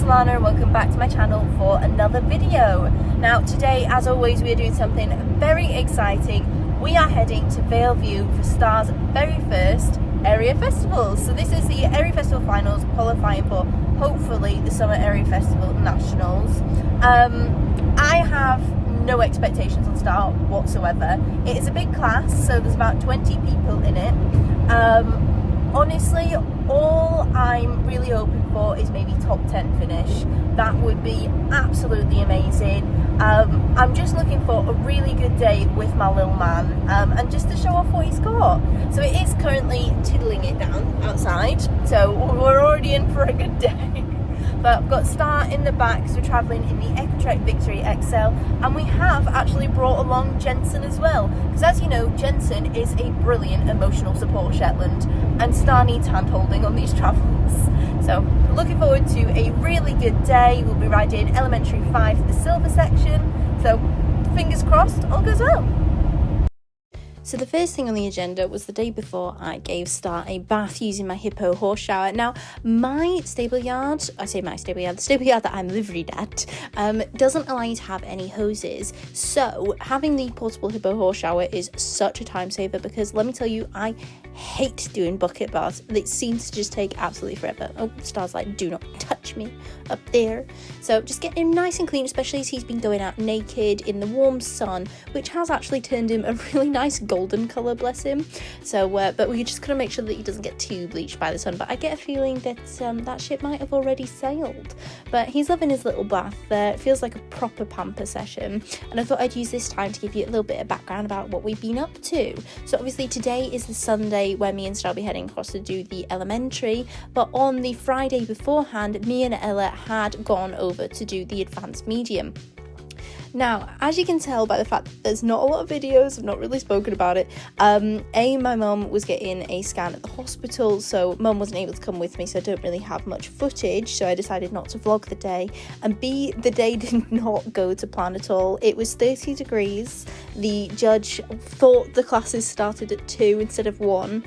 Lana and welcome back to my channel for another video. Now today, as always, we are doing something very exciting. We are heading to Valeview for Star's very first area festival. So this is the area festival finals qualifying for hopefully the summer area festival nationals. I have no expectations on Star whatsoever. It is a big class, so there's about 20 people in it. Honestly, all I'm really hoping for is maybe top 10 finish. That would be absolutely amazing. I'm just looking for a really good day with my little man, and just to show off what he's got. So it is currently tiddling it down outside, so we're already in for a good day. But I've got Star in the back, so we're travelling in the Ecotrek Victory XL, and we have actually brought along Jensen as well, because as you know, Jensen is a brilliant emotional support Shetland, and Star needs hand-holding on these travels. So looking forward to a really good day. We'll be riding Elementary 5 for the silver section, so fingers crossed, all goes well. So the first thing on the agenda was the day before I gave Star a bath using my hippo horse shower. Now, my stable yard, the stable yard that I'm liveried at, doesn't allow you to have any hoses. So having the portable hippo horse shower is such a time saver, because let me tell you, I hate doing bucket baths. It seems to just take absolutely forever. Oh, Star's like, do not touch me up there. So just getting him nice and clean, especially as he's been going out naked in the warm sun, which has actually turned him a really nice golden colour, bless him. So but we just gotta make sure that he doesn't get too bleached by the sun. But I get a feeling that that ship might have already sailed. But he's loving his little bath there. It feels like a proper pamper session, and I thought I'd use this time to give you a little bit of background about what we've been up to. So obviously today is the Sunday where me and Star will be heading across to do the elementary, but on the Friday beforehand, me and Ella had gone over to do the advanced medium. Now, as you can tell by the fact that there's not a lot of videos, I've not really spoken about it. My mum was getting a scan at the hospital, so mum wasn't able to come with me, so I don't really have much footage, so I decided not to vlog the day. And B, the day did not go to plan at all. It was 30 degrees. The judge thought the classes started at 2 instead of 1,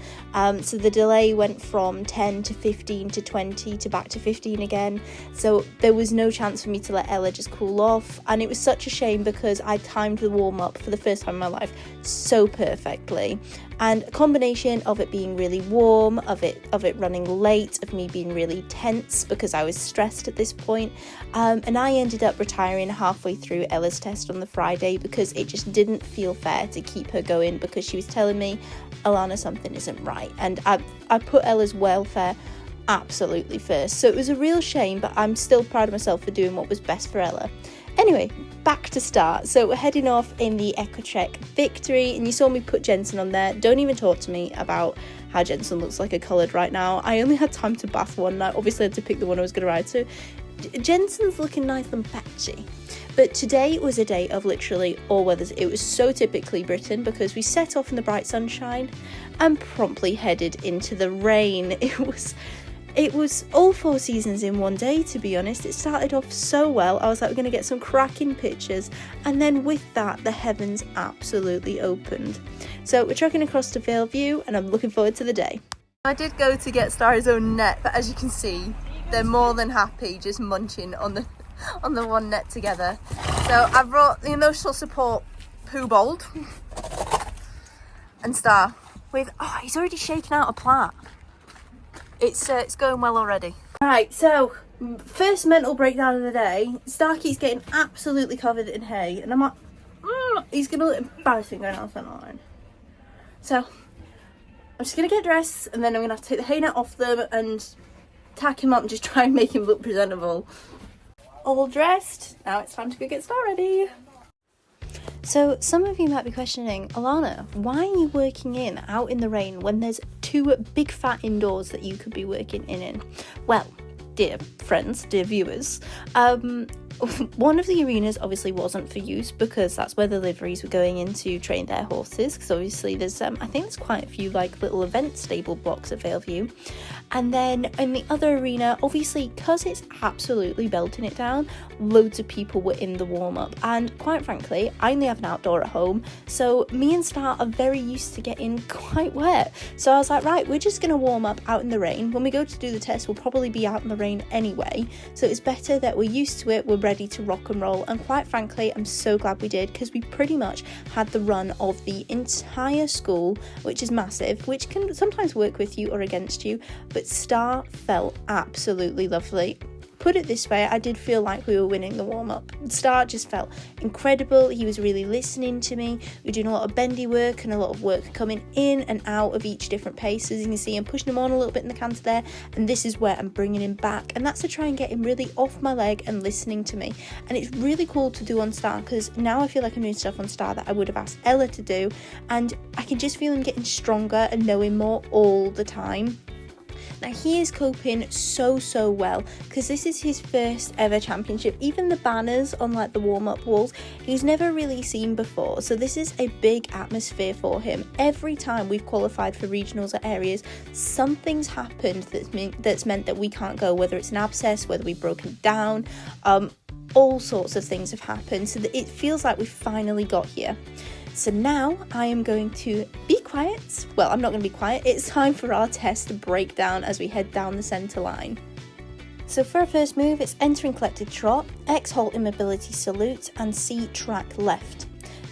so the delay went from 10 to 15 to 20 to back to 15 again. So there was no chance for me to let Ella just cool off, and it was such a shame because I timed the warm-up for the first time in my life so perfectly, and a combination of it being really warm, of it running late, of me being really tense because I was stressed at this point, and I ended up retiring halfway through Ella's test on the Friday because it just didn't feel fair to keep her going, because she was telling me, Alana, something isn't right, and I put Ella's welfare absolutely first. So it was a real shame, but I'm still proud of myself for doing what was best for Ella. Anyway, back to Start. So we're heading off in the Ecotrek Victory, and you saw me put Jensen on there. Don't even talk to me about how Jensen looks like a coloured right now. I only had time to bath one night. Obviously I had to pick the one I was going to ride. So Jensen's looking nice and patchy. But today was a day of literally all weathers. It was so typically Britain, because we set off in the bright sunshine and promptly headed into the rain. It was all 4 seasons in one day, to be honest. It started off so well. I was like, we're going to get some cracking pictures. And then with that, the heavens absolutely opened. So we're trekking across to Valeview, and I'm looking forward to the day. I did go to get Star his own net, but as you can see, they're more than happy just munching on the one net together. So I brought the emotional support poo bold and Star with, oh, he's already shaken out a plait. It's going well already. Right, so first mental breakdown of the day. Starkey's getting absolutely covered in hay, and I'm like, he's gonna look embarrassing going out on the line. So I'm just gonna get dressed, and then I'm gonna have to take the hay net off them and tack him up and just try and make him look presentable. All dressed, now it's time to go get Star ready. So some of you might be questioning, Alana, why are you working out in the rain when there's 2 big fat indoors that you could be working in? Well, dear friends, dear viewers, one of the arenas obviously wasn't for use, because that's where the liveries were going in to train their horses, because obviously there's I think there's quite a few like little event stable blocks at Valeview. And then in the other arena, obviously because it's absolutely belting it down, loads of people were in the warm-up, and quite frankly I only have an outdoor at home, so me and Star are very used to getting quite wet. So I was like, right, we're just gonna warm up out in the rain. When we go to do the test, we'll probably be out in the rain rain anyway, so it's better that we're used to it, we're ready to rock and roll. And quite frankly, I'm so glad we did, because we pretty much had the run of the entire school, which is massive, which can sometimes work with you or against you, but Star felt absolutely lovely. Put it this way, I did feel like we were winning the warm-up. Star just felt incredible. He was really listening to me. We were doing a lot of bendy work and a lot of work coming in and out of each different pace. As you can see, I'm pushing him on a little bit in the canter there, and this is where I'm bringing him back, and that's to try and get him really off my leg and listening to me. And it's really cool to do on Star, because now I feel like I'm doing stuff on Star that I would have asked Ella to do, and I can just feel him getting stronger and know him more all the time. Now he is coping so well, because this is his first ever championship. Even the banners on like the warm-up walls, he's never really seen before, so this is a big atmosphere for him. Every time we've qualified for regionals or areas, something's happened that's meant that we can't go, whether it's an abscess, whether we've broken down, all sorts of things have happened, so that it feels like we've finally got here. So now I am going to be quiet. Well, I'm not going to be quiet. It's time for our test breakdown as we head down the centre line. So for our first move, it's entering collected trot, X halt immobility salute, and C track left.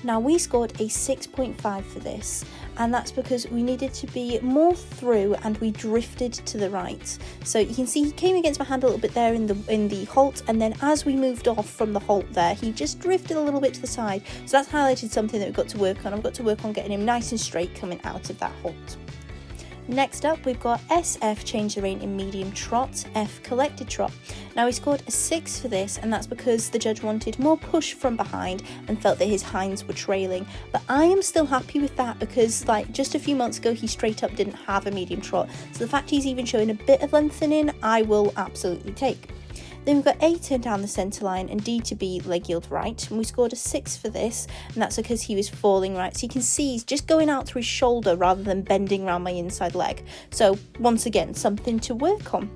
Now we scored a 6.5 for this, and that's because we needed to be more through and we drifted to the right. So you can see he came against my hand a little bit there in the halt, and then as we moved off from the halt there, he just drifted a little bit to the side. So that's highlighted something that we've got to work on. I've got to work on getting him nice and straight coming out of that halt. Next up, we've got SF change the rein in medium trot, F collected trot. Now we scored a 6 for this, and that's because the judge wanted more push from behind and felt that his hinds were trailing. But I am still happy with that, because like just a few months ago he straight up didn't have a medium trot. So the fact he's even showing a bit of lengthening, I will absolutely take. Then we've got A turn down the centre line and D to B leg yield right, and we scored a 6 for this, and that's because he was falling right. So you can see he's just going out through his shoulder rather than bending around my inside leg. So once again, something to work on.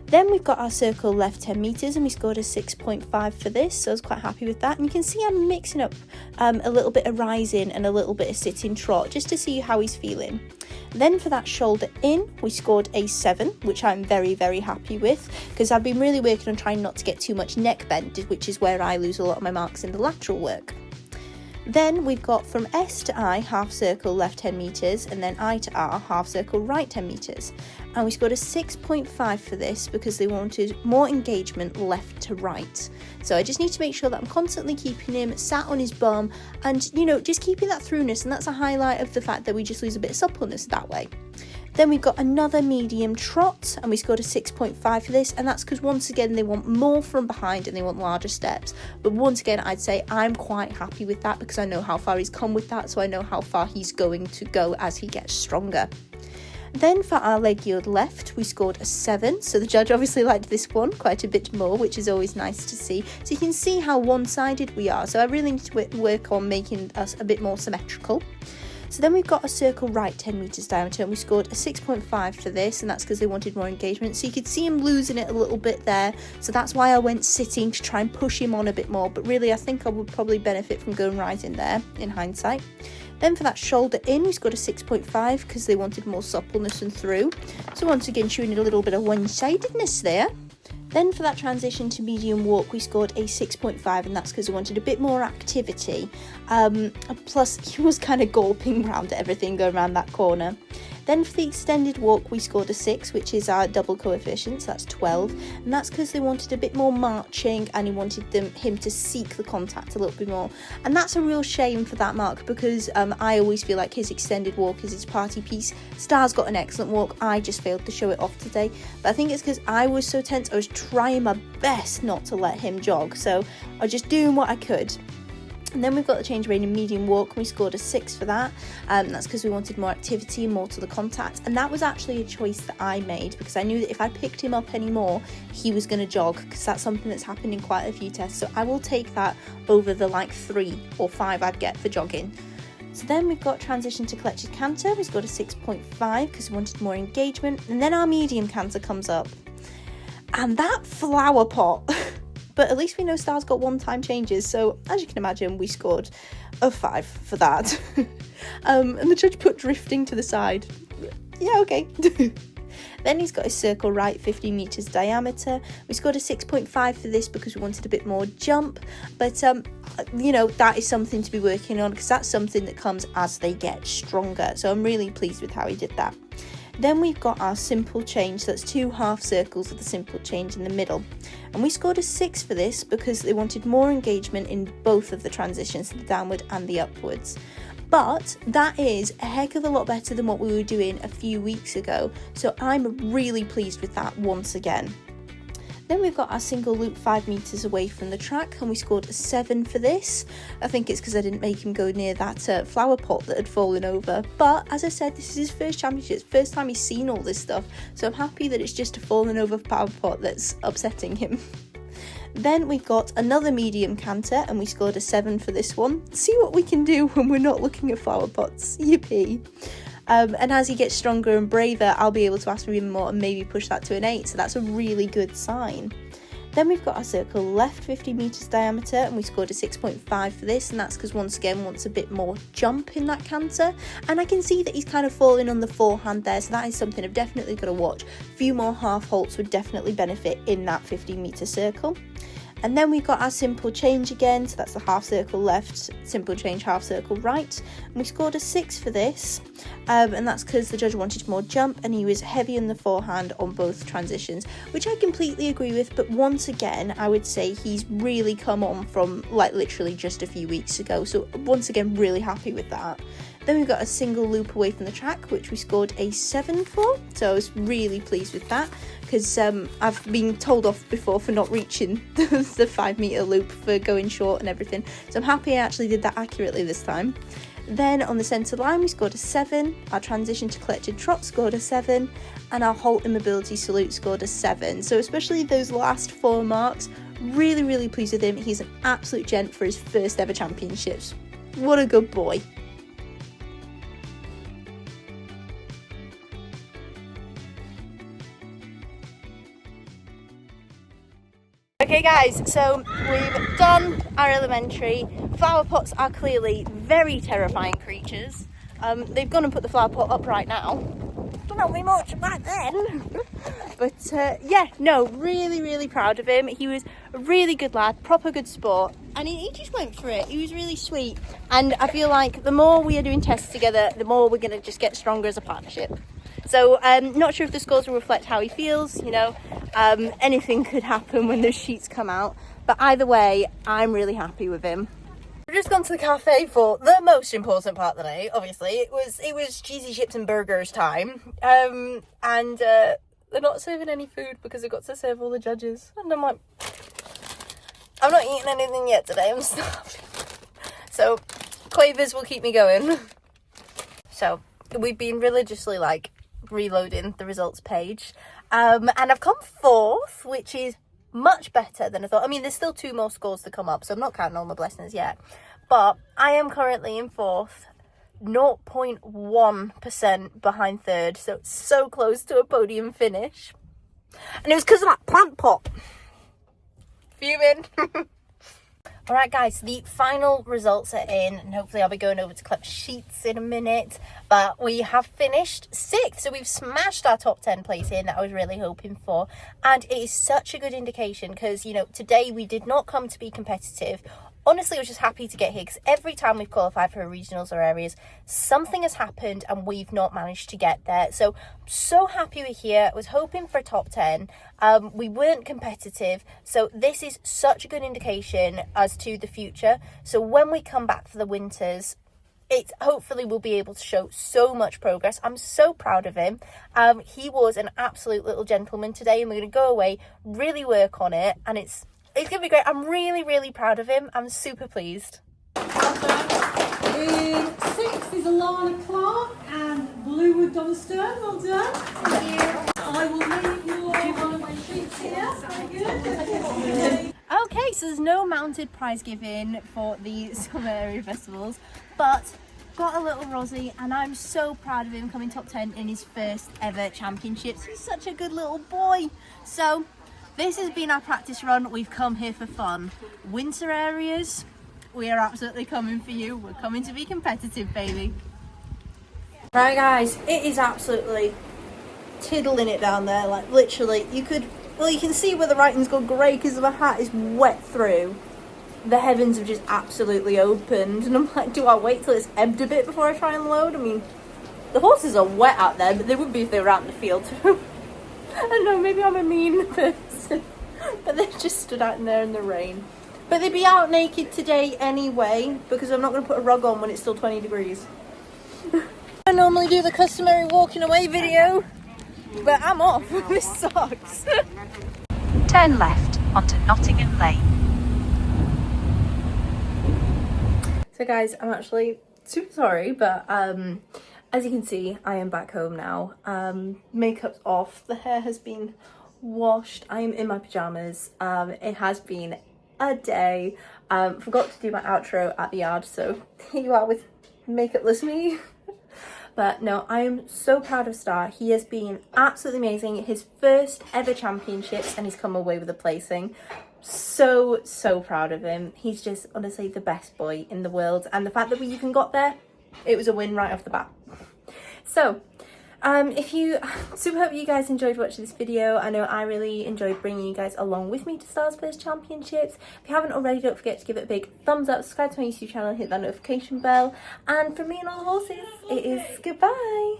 Then we've got our circle left 10 metres, and we scored a 6.5 for this, so I was quite happy with that. And you can see I'm mixing up a little bit of rising and a little bit of sitting trot just to see how he's feeling. Then for that shoulder in, we scored a 7, which I'm very happy with, because I've been really working on trying not to get too much neck bend, which is where I lose a lot of my marks in the lateral work. Then we've got from S to I, half circle left 10 metres, and then I to R, half circle right 10 metres. And we scored a 6.5 for this because they wanted more engagement left to right. So I just need to make sure that I'm constantly keeping him sat on his bum and, you know, just keeping that throughness, and that's a highlight of the fact that we just lose a bit of suppleness that way. Then we've got another medium trot, and we scored a 6.5 for this, and that's because once again they want more from behind and they want larger steps. But once again, I'd say I'm quite happy with that because I know how far he's come with that, so I know how far he's going to go as he gets stronger. Then for our leg yield left, we scored a 7, so the judge obviously liked this one quite a bit more, which is always nice to see. So you can see how one-sided we are, so I really need to work on making us a bit more symmetrical. So then we've got a circle right 10 metres diameter, and we scored a 6.5 for this, and that's because they wanted more engagement. So you could see him losing it a little bit there, so that's why I went sitting to try and push him on a bit more, but really I think I would probably benefit from going right in there in hindsight. Then for that shoulder in, we scored a 6.5 because they wanted more suppleness and through. So once again, showing a little bit of one-sidedness there. Then for that transition to medium walk, we scored a 6.5, and that's because we wanted a bit more activity. Plus, he was kind of gulping around at everything going around that corner. Then for the extended walk, we scored a 6, which is our double coefficient, so that's 12. And that's because they wanted a bit more marching, and he wanted him to seek the contact a little bit more. And that's a real shame for that mark, because I always feel like his extended walk is his party piece. Star's got an excellent walk. I just failed to show it off today. But I think it's because I was so tense. I was trying my best not to let him jog. So I was just doing what I could. And then we've got the change rein in medium walk, and we scored a 6 for that. That's because we wanted more activity and more to the contact. And that was actually a choice that I made, because I knew that if I picked him up anymore, he was going to jog, because that's something that's happened in quite a few tests. So I will take that over the 3 or 5 I'd get for jogging. So then we've got transition to collected canter. We scored a 6.5 because we wanted more engagement. And then our medium canter comes up. And that flower pot... But at least we know Star's got one-time changes, so as you can imagine, we scored a 5 for that. And the judge put drifting to the side. Yeah, okay. Then he's got his circle right, 15 meters diameter. We scored a 6.5 for this because we wanted a bit more jump, but you know, that is something to be working on, because that's something that comes as they get stronger. So I'm really pleased with how he did that. Then we've got our simple change, so that's 2 half circles with a simple change in the middle. And we scored a 6 for this because they wanted more engagement in both of the transitions, the downward and the upwards. But that is a heck of a lot better than what we were doing a few weeks ago. So I'm really pleased with that once again. Then we've got our single loop 5 meters away from the track, and we scored a 7 for this. I think it's because I didn't make him go near that flower pot that had fallen over. But as I said, this is his first championship, first time he's seen all this stuff. So I'm happy that it's just a fallen over flower pot that's upsetting him. Then we got another medium canter, and we scored a 7 for this one. See what we can do when we're not looking at flower pots. Yippee. And as he gets stronger and braver, I'll be able to ask for even more and maybe push that to an 8, so that's a really good sign. Then we've got our circle left, 50 meters diameter, and we scored a 6.5 for this, and that's because once again wants a bit more jump in that canter, and I can see that he's kind of falling on the forehand there, so that is something I've definitely got to watch. A few more half halts would definitely benefit in that 50 meter circle. And then we've got our simple change again, so that's the half circle left, simple change, half circle right, and we scored a 6 for this, and that's because the judge wanted more jump and he was heavy in the forehand on both transitions, which I completely agree with. But once again, I would say he's really come on from like literally just a few weeks ago, so once again really happy with that. Then we've got a single loop away from the track, which we scored a 7 for, so I was really pleased with that, because I've been told off before for not reaching the 5 meter loop for going short and everything, so I'm happy I actually did that accurately this time. Then on the centre line we scored a 7, our transition to collected trot scored a 7, and our halt immobility salute scored a 7. So especially those last 4 marks, really pleased with him. He's an absolute gent for his first ever championships. What a good boy. Okay guys, so we've done our elementary. Flower pots are clearly very terrifying creatures. They've gone and put the flower pot up right now. Don't know me much back then. But yeah, no, really proud of him. He was a really good lad, proper good sport, and he just went for it. He was really sweet, and I feel like the more we are doing tests together, the more we're going to just get stronger as a partnership. So not sure if the scores will reflect how he feels, you know. Anything could happen when those sheets come out, but either way, I'm really happy with him. We've just gone to the cafe for the most important part of the day. Obviously, it was cheesy chips and burgers time, and they're not serving any food because they've got to serve all the judges, and I'm like, I'm not eating anything yet today. I'm starving. So Quavers will keep me going. So we've been religiously like reloading the results page, and I've come 4th, which is much better than I thought. I mean, there's still 2 more scores to come up, so I'm not counting all my blessings yet, but I am currently in 4th, 0.1% behind 3rd, so it's so close to a podium finish, and it was because of that plant pot. Fuming. Alright guys, the final results are in, and hopefully I'll be going over to collect sheets in a minute, but we have finished 6th, so we've smashed our top 10 place in that I was really hoping for, and it is such a good indication because, you know, today we did not come to be competitive. Honestly, I was just happy to get here because every time we've qualified for regionals or areas, something has happened and we've not managed to get there. So I'm so happy we're here. I was hoping for a top 10. We weren't competitive. So this is such a good indication as to the future. So when we come back for the winters, it hopefully will be able to show so much progress. I'm so proud of him. He was an absolute little gentleman today, and we're going to go away, really work on it, and it's going to be great. I'm really proud of him. I'm super pleased. In 6th is Alana Clark and Bluewood Donstone. Well done. Thank you. I will leave you one of my sheets here. Very good. Okay, so there's no mounted prize giving for the summer area festivals, but got a little Rosie, and I'm so proud of him coming top 10 in his first ever championships. He's such a good little boy. So this has been our practice run. We've come here for fun. Winter areas, we are absolutely coming for you. We're coming to be competitive, baby. Right guys, it is absolutely tiddling it down there, like literally. You can see where the writing's gone grey because the hat is wet through. The heavens have just absolutely opened, and I'm like, do I wait till it's ebbed a bit before I try and load? I mean, the horses are wet out there, but they would be if they were out in the field too. I don't know, maybe I'm a mean person, but they just stood out in there in the rain. But they'd be out naked today anyway, because I'm not going to put a rug on when it's still 20 degrees. I normally do the customary walking away video, but I'm off. This sucks. Turn left onto Nottingham Lane. So guys, I'm actually super sorry, but as you can see, I am back home now. Makeup's off, the hair has been washed, I am in my pyjamas. It has been a day. Forgot to do my outro at the yard, so here you are with makeupless me. But no, I am so proud of Star. He has been absolutely amazing. His first ever championships, and he's come away with a placing. So proud of him. He's just honestly the best boy in the world, and the fact that we even got there, it was a win right off the bat. So super hope you guys enjoyed watching this video. I know I really enjoyed bringing you guys along with me to Star's first championships. If you haven't already, don't forget to give it a big thumbs up, subscribe to my YouTube channel, hit that notification bell, and from me and all the horses, it is goodbye.